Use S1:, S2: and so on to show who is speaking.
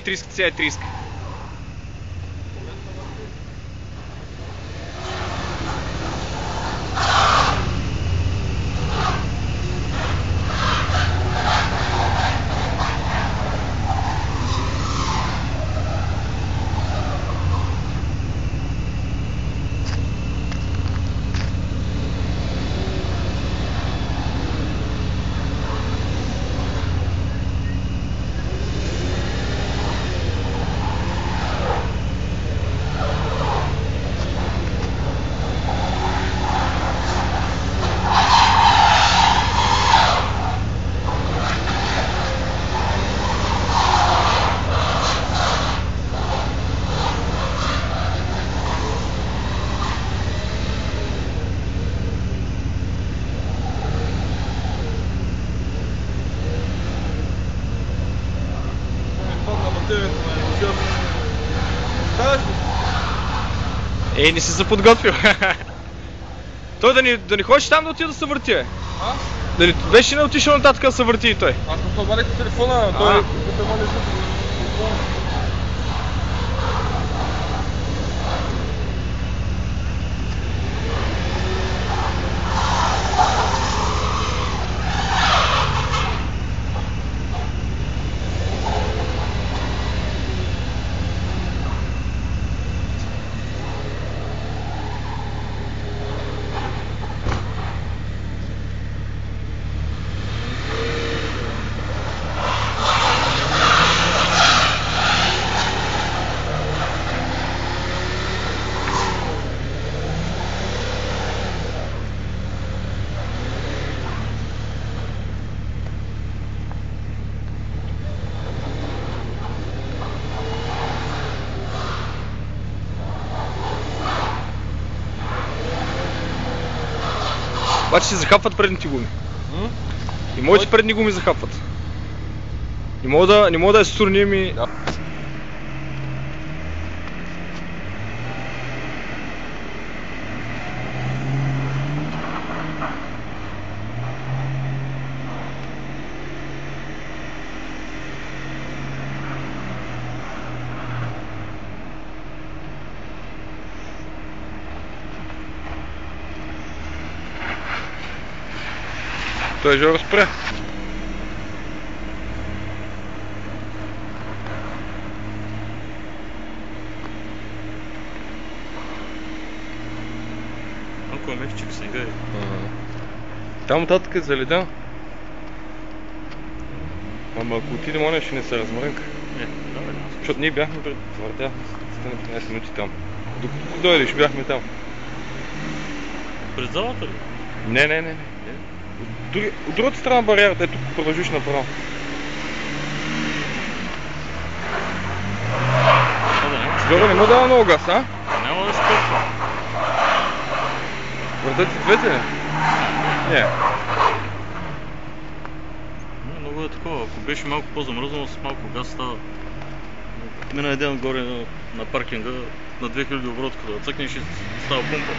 S1: Триска сега е триска. Не си се подготвил. Той да не ходиш там да отида да се върти, бе.
S2: А?
S1: Дали беше не отишъл нататък да се върти и той?
S2: Аз му обадих по телефона, той
S1: обаче си захапват предните гуми. И моите предни гуми захапват. Не мога да я стурнем и... Той же разпря.
S3: Малко е мехчик снега е.
S1: Там нататък е заледен. Ама ако отидем, оня ще не се размрънка.
S3: Давай.
S1: Защото ние бяхме пред въртяхме 15 минути там. Докато дойдеш, бяхме там.
S3: Пред залата ли?
S1: Не. От другата страна на бариерата, ето продължиш направо. Горе не му дава много газ, а?
S3: Няма да скърпва.
S1: Въртат и двете ли? Не.
S3: Много е такова, ако беше малко по-замръзнало с малко газ става. Мина един горе на паркинга на 2000 оборот, като да цъкнеш и става пумпа.